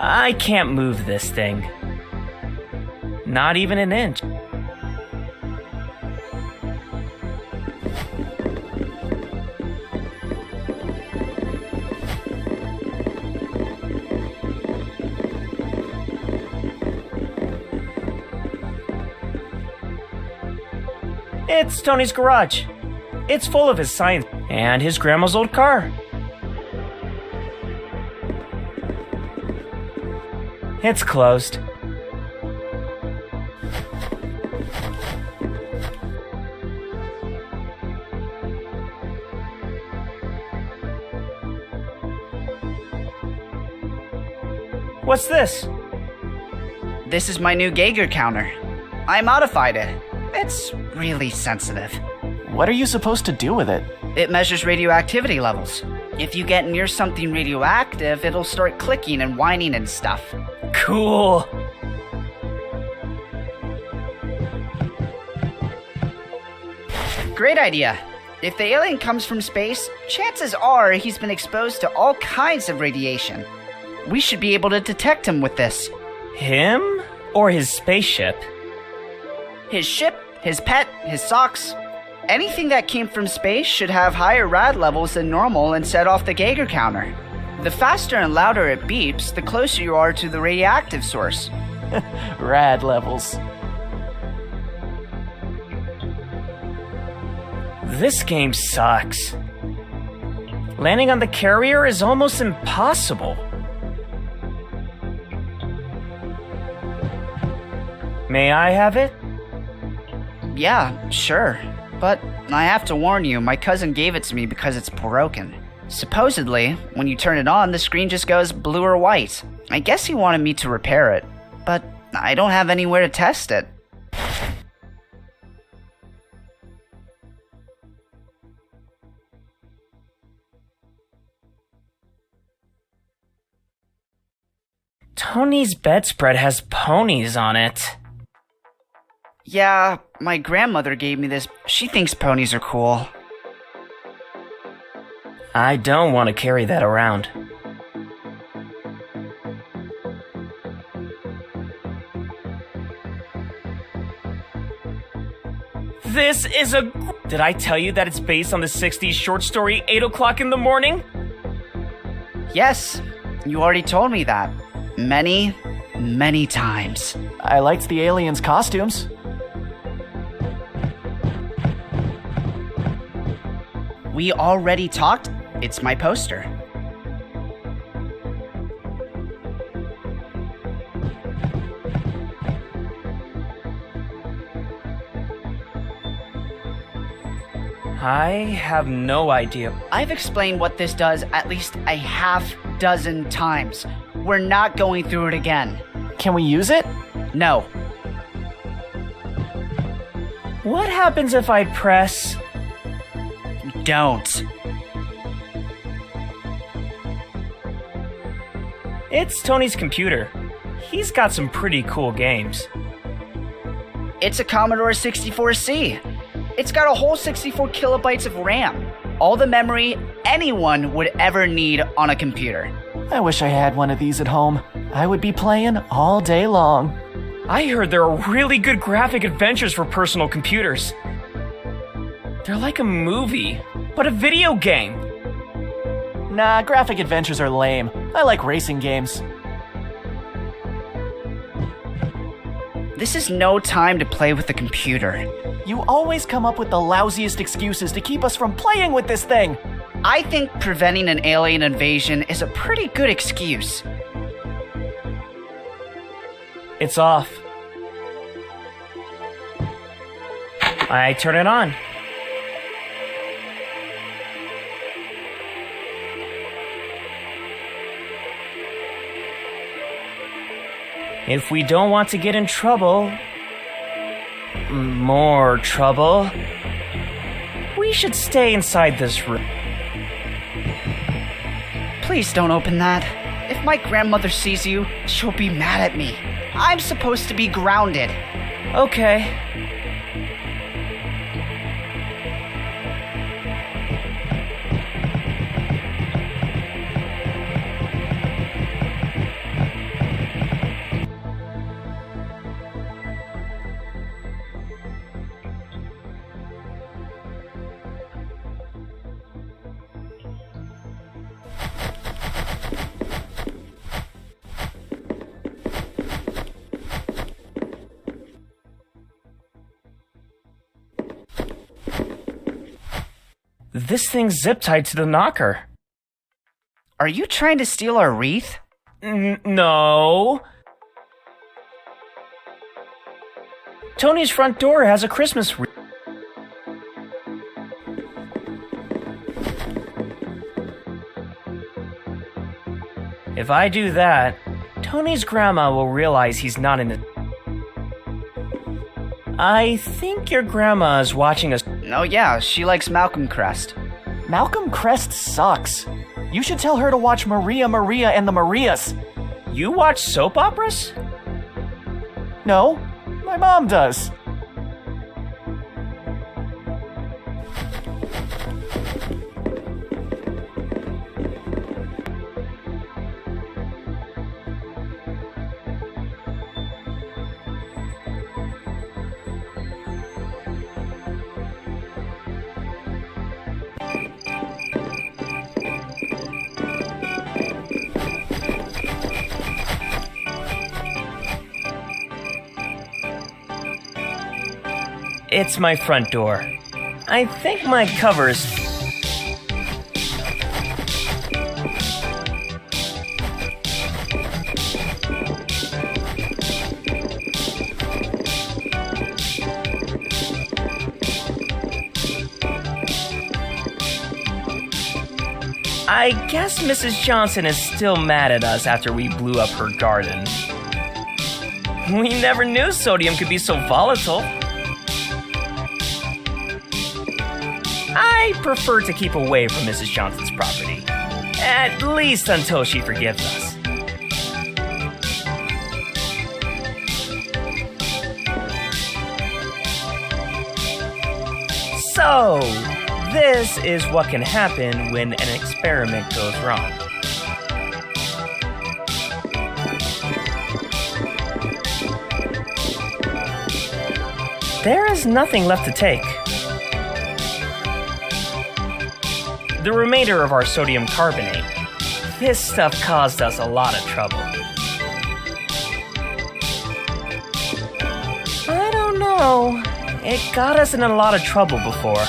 I can't move this thing. Not even an inch. It's Tony's garage. It's full of his science and his grandma's old car. It's closed. What's this? This is my new Geiger counter. I modified it. It's really sensitive. What are you supposed to do with it? It measures radioactivity levels. If you get near something radioactive, it'll start clicking and whining and stuff. Cool. Great idea. If the alien comes from space, chances are he's been exposed to all kinds of radiation. We should be able to detect him with this. Him or his spaceship? His ship, his pet, his socks. Anything that came from space should have higher rad levels than normal and set off the Geiger counter. The faster and louder it beeps, the closer you are to the radioactive source. Rad levels. This game sucks. Landing on the carrier is almost impossible. May I have it? Yeah, sure. But I have to warn you, my cousin gave it to me because it's broken. Supposedly, when you turn it on, the screen just goes blue or white. I guess he wanted me to repair it, but I don't have anywhere to test it. Tony's bedspread has ponies on it. Yeah, my grandmother gave me this. She thinks ponies are cool. I don't want to carry that around. This is a... Did I tell you that it's based on the 60s short story 8 o'clock in the morning? Yes, you already told me that. Many, many times. I liked the aliens' costumes. We already talked. It's my poster. I have no idea. I've explained what this does at least a half dozen times. We're not going through it again. Can we use it? No. What happens if I press... Don't. It's Tony's computer. He's got some pretty cool games. It's a Commodore 64C. It's got a whole 64 kilobytes of RAM. All the memory anyone would ever need on a computer. I wish I had one of these at home. I would be playing all day long. I heard there are really good graphic adventures for personal computers. They're like a movie, but a video game. Nah, graphic adventures are lame. I like racing games. This is no time to play with the computer. You always come up with the lousiest excuses to keep us from playing with this thing. I think preventing an alien invasion is a pretty good excuse. It's off. I turn it on. If we don't want to get in trouble, more trouble, we should stay inside this room. Please don't open that. If my grandmother sees you, she'll be mad at me. I'm supposed to be grounded. Okay. This thing's zip-tied to the knocker. Are you trying to steal our wreath? No. Tony's front door has a Christmas wreath. If I do that, Tony's grandma will realize he's not in the... I think your grandma is watching us. Oh yeah, she likes Malcolm Crest. Malcolm Crest sucks. You should tell her to watch Maria Maria and the Marias. You watch soap operas? No, my mom does. It's my front door. I think my covers... I guess Mrs. Johnson is still mad at us after we blew up her garden. We never knew sodium could be so volatile. I prefer to keep away from Mrs. Johnson's property, at least until she forgives us. So, this is what can happen when an experiment goes wrong. There is nothing left to take. The remainder of our sodium carbonate. This stuff caused us a lot of trouble. I don't know. It got us in a lot of trouble before.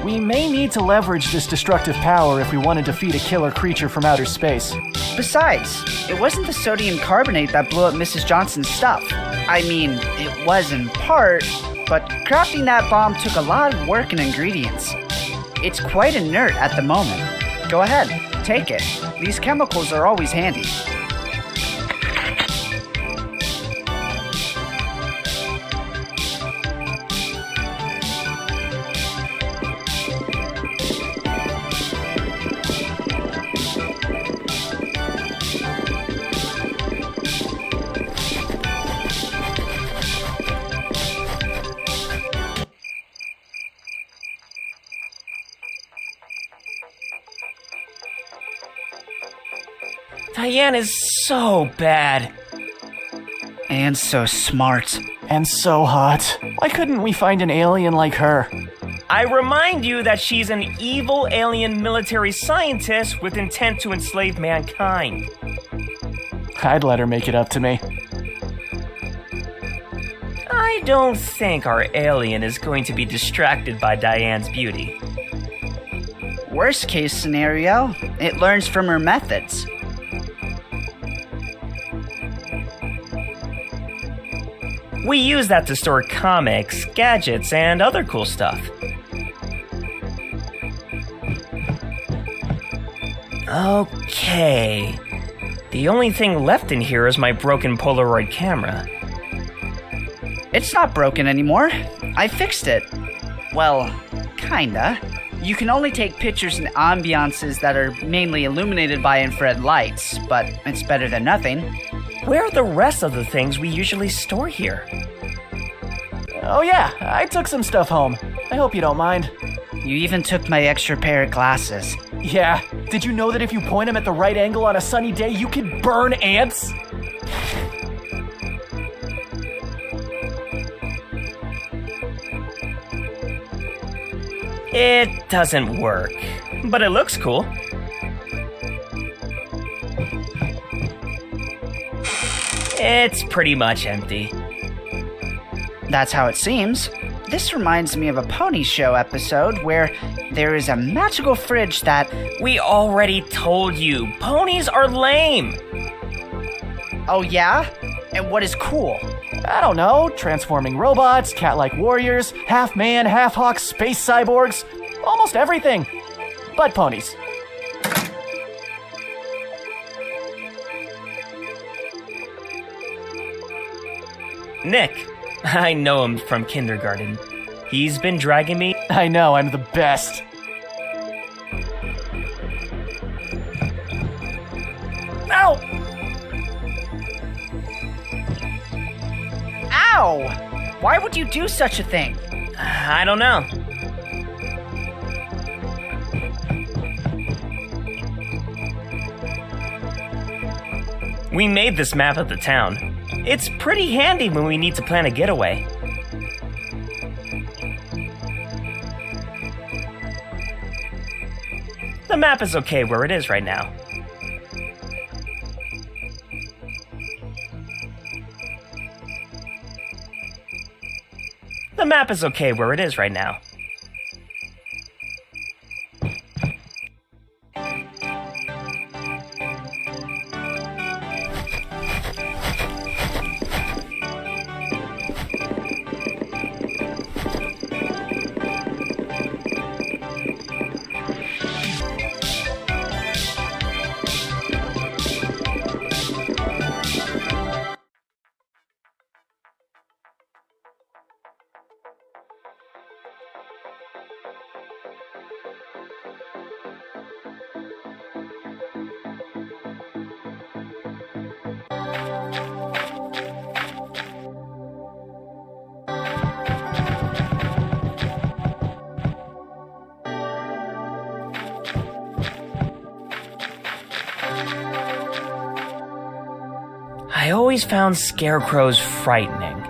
We may need to leverage this destructive power if we want to defeat a killer creature from outer space. Besides, it wasn't the sodium carbonate that blew up Mrs. Johnson's stuff. I mean, it was in part, but crafting that bomb took a lot of work and ingredients. It's quite inert at the moment. Go ahead, take it. These chemicals are always handy. Diane is so bad. And so smart. And so hot. Why couldn't we find an alien like her? I remind you that she's an evil alien military scientist with intent to enslave mankind. I'd let her make it up to me. I don't think our alien is going to be distracted by Diane's beauty. Worst case scenario, it learns from her methods. We use that to store comics, gadgets, and other cool stuff. Okay. The only thing left in here is my broken Polaroid camera. It's not broken anymore. I fixed it. Well, kinda. You can only take pictures in ambiances that are mainly illuminated by infrared lights, but it's better than nothing. Where are the rest of the things we usually store here? Oh yeah, I took some stuff home. I hope you don't mind. You even took my extra pair of glasses. Yeah, did you know that if you point them at the right angle on a sunny day, you can burn ants? It doesn't work, but it looks cool. It's pretty much empty. That's how it seems. this reminds me of a Pony Show episode where there is a magical fridge that... We already told you, ponies are lame. Oh yeah? And what is cool? I don't know, transforming robots, cat-like warriors, half man, half hawk, space cyborgs, almost everything. But ponies. Nick, I know him from kindergarten. He's been dragging me. I know, I'm the best. Ow! Ow! Why would you do such a thing? I don't know. We made this map of the town. It's pretty handy when we need to plan a getaway. The map is okay where it is right now. The map is okay where it is right now. I always found scarecrows frightening.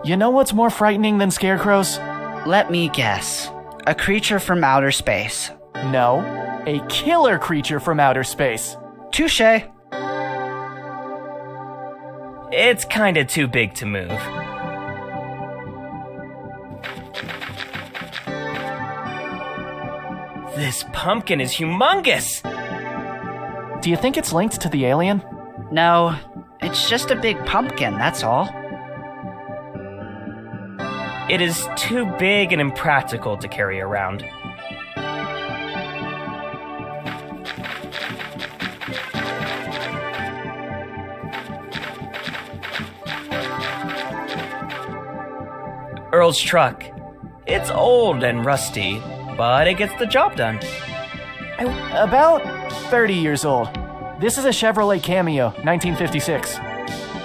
You know what's more frightening than scarecrows? Let me guess. A creature from outer space. No, a killer creature from outer space. Touché. It's kinda too big to move. This pumpkin is humongous! Do you think it's linked to the alien? No, it's just a big pumpkin, that's all. It is too big and impractical to carry around. Earl's truck. It's old and rusty, but it gets the job done. About 30 years old. This is a Chevrolet Cameo, 1956.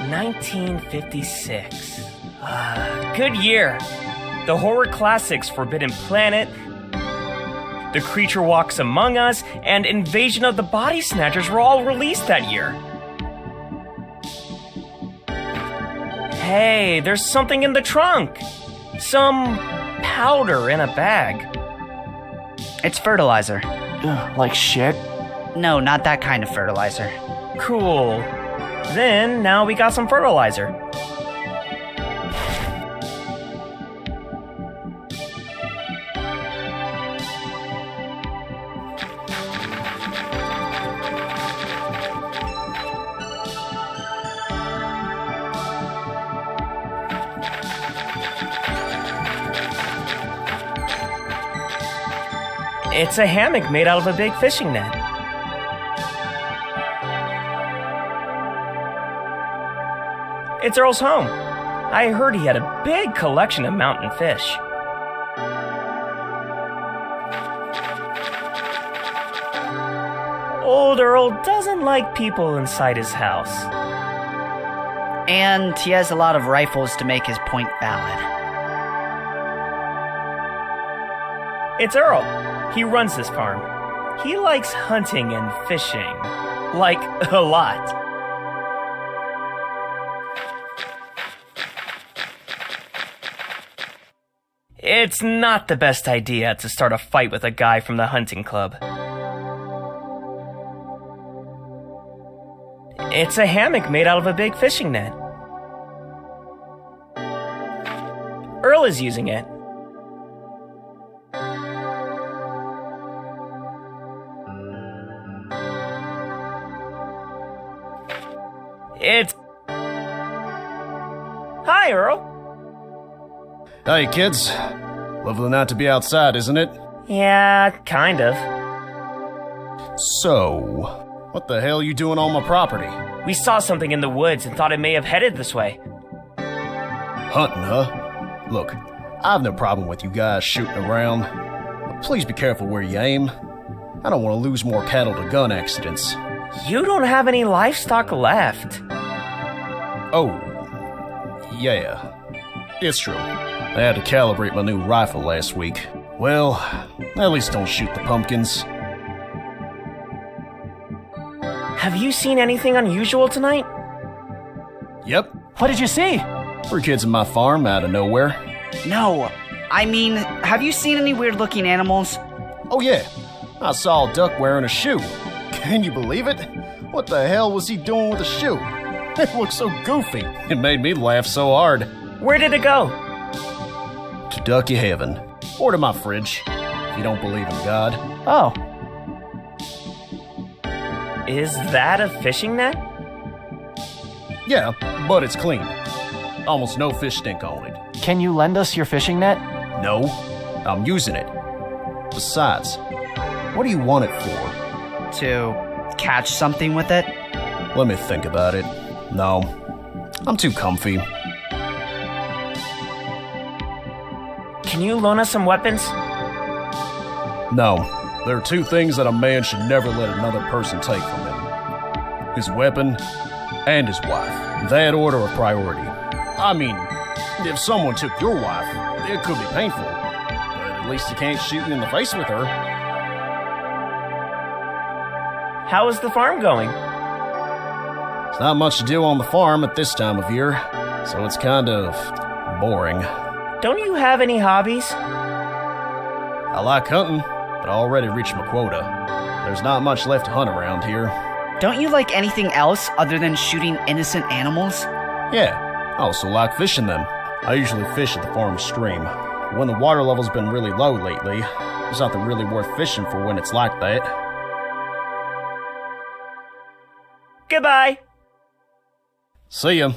1956. Good year. The horror classics Forbidden Planet, The Creature Walks Among Us, and Invasion of the Body Snatchers were all released that year. Hey, there's something in the trunk. Some powder in a bag. It's fertilizer. Ugh, like shit? No, not that kind of fertilizer. Cool. Then, now we got some fertilizer. It's a hammock made out of a big fishing net. It's Earl's home. I heard he had a big collection of mountain fish. Old Earl doesn't like people inside his house. And he has a lot of rifles to make his point valid. It's Earl. He runs this farm. He likes hunting and fishing. Like, a lot. It's not the best idea to start a fight with a guy from the hunting club. It's a hammock made out of a big fishing net. Earl is using it. It's... Hi, Earl. Hey, kids. Lovely night to be outside, isn't it? Yeah, kind of. So, what the hell are you doing on my property? We saw something in the woods and thought it may have headed this way. Hunting, huh? Look, I have no problem with you guys shooting around, but please be careful where you aim. I don't want to lose more cattle to gun accidents. You don't have any livestock left. Oh, yeah. It's true. I had to calibrate my new rifle last week. Well, at least don't shoot the pumpkins. Have you seen anything unusual tonight? Yep, What did you see? 3 kids in my farm out of nowhere. No, I mean, have you seen any weird looking animals? Oh yeah, I saw a duck wearing a shoe. Can you believe it? What the hell was he doing with a shoe? It looked so goofy. It made me laugh so hard. Where did it go? To Ducky Heaven. Or to my fridge, if you don't believe in God. Oh, Is that a fishing net? Yeah, but it's clean. Almost no fish stink on it. can you lend us your fishing net? No, I'm using it. Besides, what do you want it for? To catch something with it? Let me think about it. No, I'm too comfy. Can you loan us some weapons? No, there are 2 things that a man should never let another person take from him. His weapon and his wife. In that order of priority. I mean, if someone took your wife, it could be painful. But at least you can't shoot you in the face with her. How is the farm going? There's not much to do on the farm at this time of year, so it's kind of boring. Don't you have any hobbies? I like hunting, but I already reached my quota. There's not much left to hunt around here. Don't you like anything else other than shooting innocent animals? Yeah, I also like fishing them. I usually fish at the farm stream. When the water level's been really low lately, there's nothing really worth fishing for when it's like that. Goodbye. See ya.